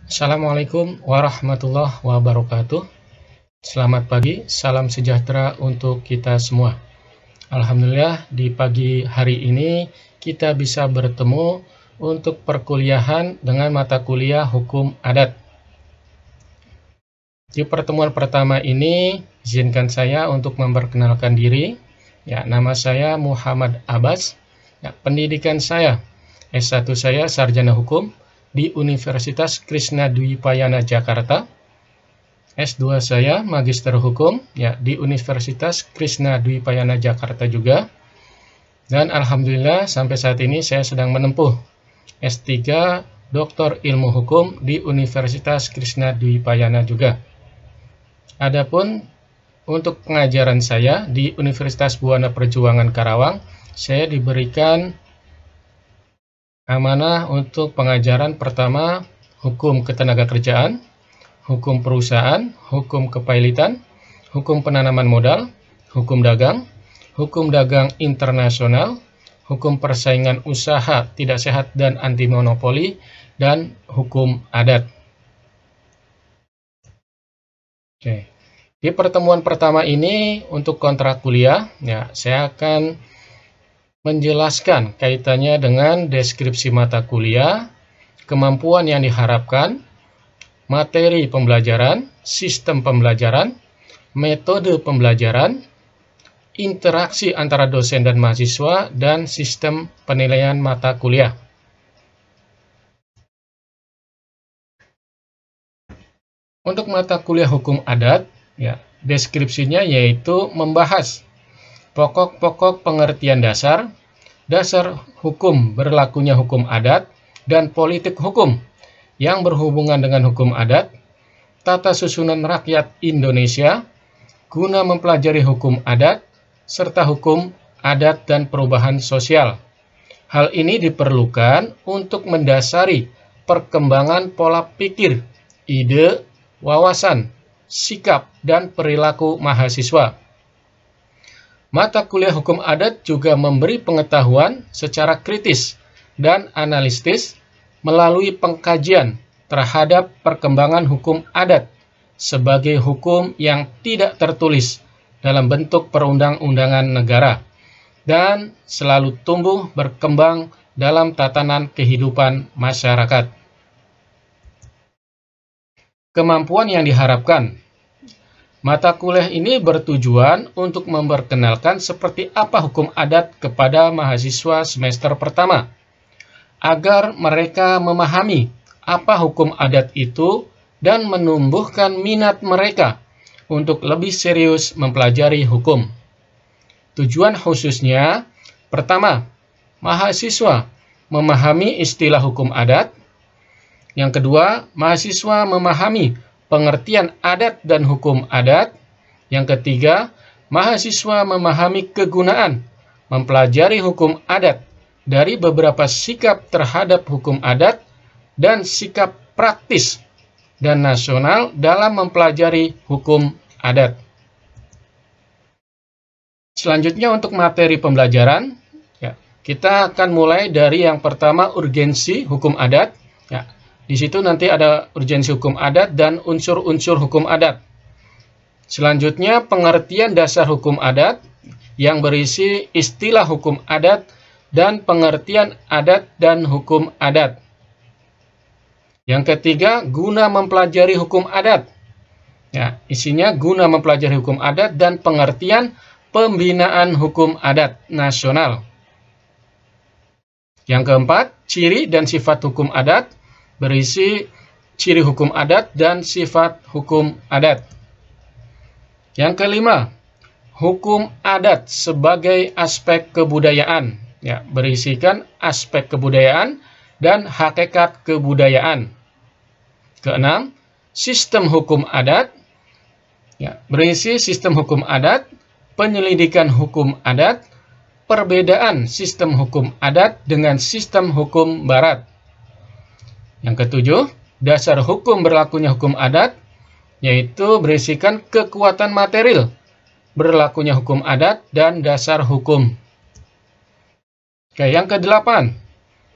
Assalamualaikum warahmatullahi wabarakatuh. Selamat pagi, salam sejahtera untuk kita semua. Alhamdulillah di pagi hari ini kita bisa bertemu untuk perkuliahan dengan mata kuliah Hukum Adat. Di pertemuan pertama ini, izinkan saya untuk memperkenalkan diri. Nama saya Muhammad Abbas. Pendidikan saya, S1 saya Sarjana Hukum di Universitas Krishna Dwipayana Jakarta. S2 saya Magister Hukum di Universitas Krishna Dwipayana Jakarta juga. Dan alhamdulillah sampai saat ini saya sedang menempuh S3 Doktor Ilmu Hukum di Universitas Krishna Dwipayana juga. Adapun untuk pengajaran saya di Universitas Buana Perjuangan Karawang, saya diberikan amanah untuk pengajaran pertama hukum ketenagakerjaan, hukum perusahaan, hukum kepailitan, hukum penanaman modal, hukum dagang internasional, hukum persaingan usaha tidak sehat dan anti monopoli, dan hukum adat. Oke. Di pertemuan pertama ini untuk kontrak kuliah, saya akan menjelaskan kaitannya dengan deskripsi mata kuliah, kemampuan yang diharapkan, materi pembelajaran, sistem pembelajaran, metode pembelajaran, interaksi antara dosen dan mahasiswa, dan sistem penilaian mata kuliah. Untuk mata kuliah hukum adat, deskripsinya yaitu membahas pokok-pokok pengertian dasar hukum berlakunya hukum adat, dan politik hukum yang berhubungan dengan hukum adat, tata susunan rakyat Indonesia, guna mempelajari hukum adat, serta hukum adat dan perubahan sosial. Hal ini diperlukan untuk mendasari perkembangan pola pikir, ide, wawasan, sikap, dan perilaku mahasiswa. Mata kuliah hukum adat juga memberi pengetahuan secara kritis dan analitis melalui pengkajian terhadap perkembangan hukum adat sebagai hukum yang tidak tertulis dalam bentuk perundang-undangan negara dan selalu tumbuh berkembang dalam tatanan kehidupan masyarakat. Kemampuan yang diharapkan. Mata kuliah ini bertujuan untuk memperkenalkan seperti apa hukum adat kepada mahasiswa semester pertama, agar mereka memahami apa hukum adat itu dan menumbuhkan minat mereka untuk lebih serius mempelajari hukum. Tujuan khususnya, pertama, mahasiswa memahami istilah hukum adat. Yang kedua, mahasiswa memahami pengertian adat dan hukum adat. Yang ketiga, mahasiswa memahami kegunaan mempelajari hukum adat dari beberapa sikap terhadap hukum adat dan sikap praktis dan nasional dalam mempelajari hukum adat. Selanjutnya untuk materi pembelajaran, kita akan mulai dari yang pertama urgensi hukum adat. Di situ nanti ada urgensi hukum adat dan unsur-unsur hukum adat. Selanjutnya pengertian dasar hukum adat yang berisi istilah hukum adat dan pengertian adat dan hukum adat. Yang ketiga, guna mempelajari hukum adat. Isinya guna mempelajari hukum adat dan pengertian pembinaan hukum adat nasional. Yang keempat, ciri dan sifat hukum adat, berisi ciri hukum adat dan sifat hukum adat. Yang kelima, hukum adat sebagai aspek kebudayaan, berisikan aspek kebudayaan dan hakikat kebudayaan. Keenam, sistem hukum adat, berisi sistem hukum adat, penyelidikan hukum adat, perbedaan sistem hukum adat dengan sistem hukum barat. Yang ketujuh, dasar hukum berlakunya hukum adat, yaitu berisikan kekuatan material berlakunya hukum adat dan dasar hukum. Yang kedelapan,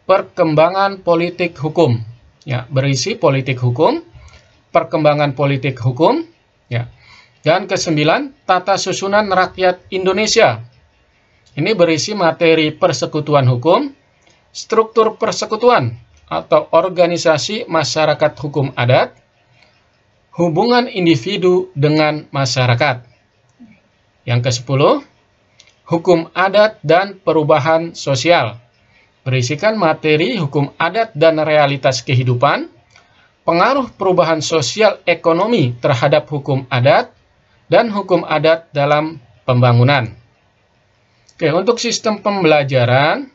perkembangan politik hukum. ya, berisi politik hukum, perkembangan politik hukum, ya. Dan ke-9, tata susunan rakyat Indonesia. Ini berisi materi persekutuan hukum, struktur persekutuan atau organisasi masyarakat hukum adat, hubungan individu dengan masyarakat. Yang ke-10, hukum adat dan perubahan sosial. Berisikan materi hukum adat dan realitas kehidupan, pengaruh perubahan sosial ekonomi terhadap hukum adat, dan hukum adat dalam pembangunan. Oke, untuk sistem pembelajaran,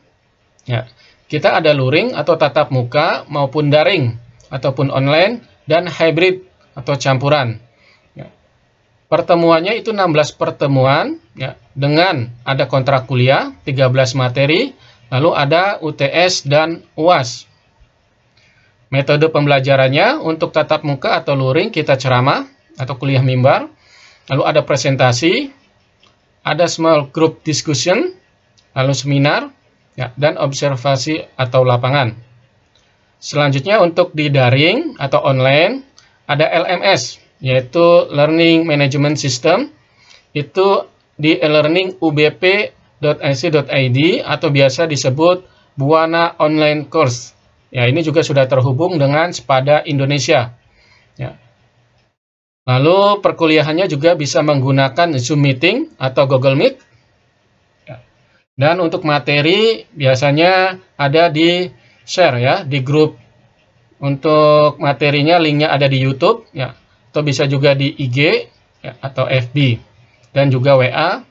ya, kita ada luring atau tatap muka maupun daring ataupun online dan hybrid atau campuran. Ya. Pertemuannya itu 16 pertemuan, ya, dengan ada kontrak kuliah, 13 materi, lalu ada UTS dan UAS. Metode pembelajarannya untuk tatap muka atau luring kita ceramah atau kuliah mimbar, lalu ada presentasi, ada small group discussion, lalu seminar, ya, dan observasi atau lapangan. Selanjutnya untuk di daring atau online, ada LMS, yaitu Learning Management System, itu di e-learning ubp.ac.id atau biasa disebut Buana Online Course. Ya, ini juga sudah terhubung dengan Sepada Indonesia. Ya. Lalu perkuliahannya juga bisa menggunakan Zoom Meeting atau Google Meet. Ya. Dan untuk materi biasanya ada di share, ya, di grup. Untuk materinya linknya ada di YouTube, ya, atau bisa juga di IG, ya, atau FB dan juga WA.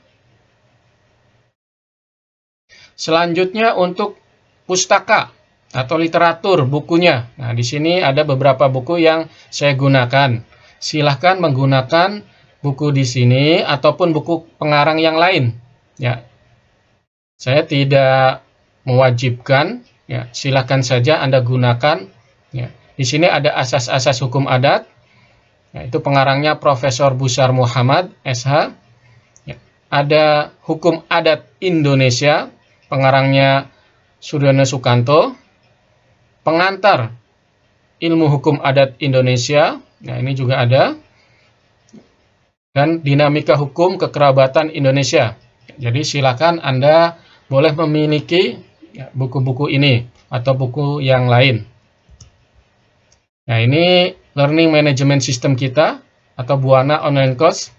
Selanjutnya untuk pustaka atau literatur bukunya. Nah, di sini ada beberapa buku yang saya gunakan. Silahkan menggunakan buku di sini ataupun buku pengarang yang lain. Ya, saya tidak mewajibkan. Ya, silahkan saja Anda gunakan. Ya, di sini ada asas-asas hukum adat. Ya, itu pengarangnya Profesor Busar Muhammad, SH. Ya, ada Hukum Adat Indonesia, pengarangnya Suryono Sukanto. Pengantar Ilmu Hukum Adat Indonesia. Nah, ini juga ada. Dan Dinamika Hukum Kekerabatan Indonesia. Jadi silakan Anda boleh memiliki buku-buku ini atau buku yang lain. Nah, ini Learning Management System kita atau Buana Online Course.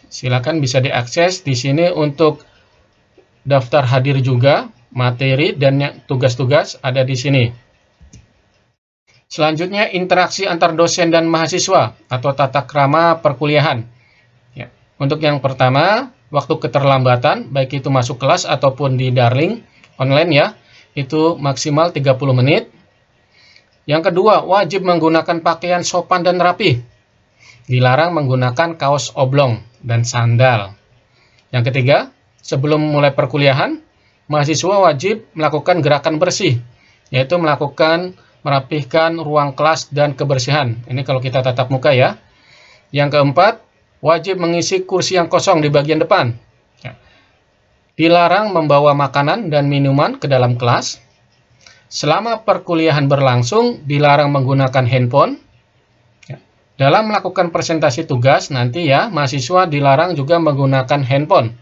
Silakan bisa diakses di sini untuk daftar hadir juga, materi dan tugas-tugas ada di sini. Selanjutnya, interaksi antar dosen dan mahasiswa atau tata krama perkuliahan. Ya. Untuk yang pertama, waktu keterlambatan, baik itu masuk kelas ataupun di daring online, ya, itu maksimal 30 menit. Yang kedua, wajib menggunakan pakaian sopan dan rapi. Dilarang menggunakan kaos oblong dan sandal. Yang ketiga, sebelum mulai perkuliahan, mahasiswa wajib melakukan gerakan bersih, yaitu merapihkan ruang kelas dan kebersihan. Ini kalau kita tatap muka, ya. Yang keempat, wajib mengisi kursi yang kosong di bagian depan. Ya. Dilarang membawa makanan dan minuman ke dalam kelas. Selama perkuliahan berlangsung, dilarang menggunakan handphone. Ya. Dalam melakukan presentasi tugas, nanti, ya, mahasiswa dilarang juga menggunakan handphone.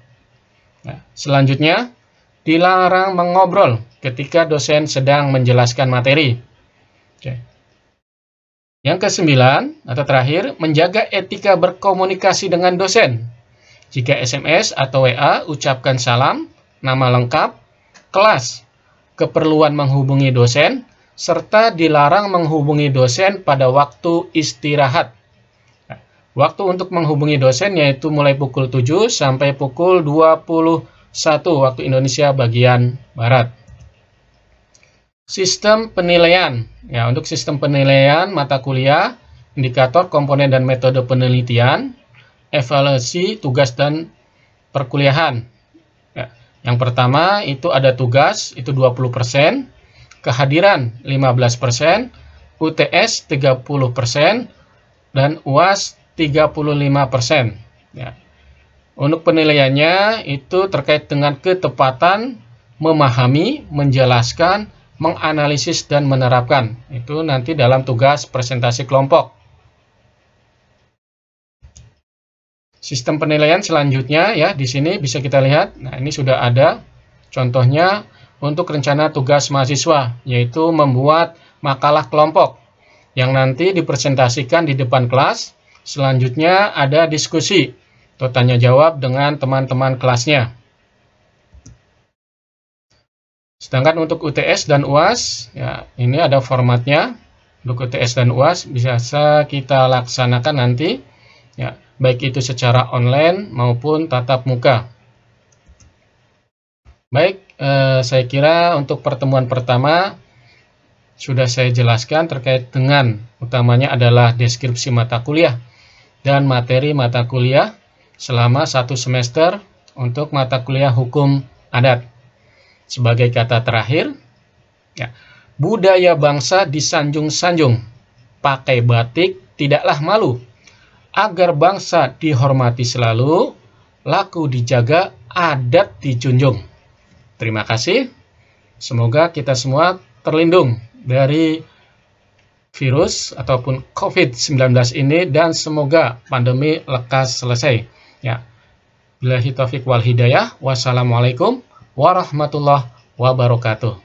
Ya. Selanjutnya, dilarang mengobrol ketika dosen sedang menjelaskan materi. Oke. Yang ke-9 atau terakhir, menjaga etika berkomunikasi dengan dosen. Jika SMS atau WA, ucapkan salam, nama lengkap, kelas, keperluan menghubungi dosen, serta dilarang menghubungi dosen pada waktu istirahat. Nah, waktu untuk menghubungi dosen yaitu mulai pukul 7 sampai pukul 21 waktu Indonesia bagian Barat. Sistem penilaian. Ya, untuk sistem penilaian mata kuliah, indikator, komponen, dan metode penelitian, evaluasi, tugas, dan perkuliahan. Ya, yang pertama itu ada tugas, itu 20%, kehadiran 15%, UTS 30%, dan UAS 35%. Ya. Untuk penilaiannya itu terkait dengan ketepatan, memahami, menjelaskan, menganalisis dan menerapkan. Itu nanti dalam tugas presentasi kelompok. Sistem penilaian selanjutnya ya, di sini bisa kita lihat. Nah, ini sudah ada contohnya untuk rencana tugas mahasiswa, yaitu membuat makalah kelompok yang nanti dipresentasikan di depan kelas. Selanjutnya ada diskusi atau tanya jawab dengan teman-teman kelasnya. Sedangkan untuk UTS dan UAS, ya ini ada formatnya. Untuk UTS dan UAS bisa kita laksanakan nanti, ya baik itu secara online maupun tatap muka. Baik, saya kira untuk pertemuan pertama sudah saya jelaskan terkait dengan utamanya adalah deskripsi mata kuliah dan materi mata kuliah selama 1 semester untuk mata kuliah hukum adat. Sebagai kata terakhir, ya, budaya bangsa disanjung-sanjung, pakai batik tidaklah malu, agar bangsa dihormati selalu, laku dijaga, adat dijunjung. Terima kasih, semoga kita semua terlindung dari virus ataupun COVID-19 ini dan semoga pandemi lekas selesai. Ya, billahi taufiq wal hidayah. Wassalamualaikum warahmatullahi wabarakatuh.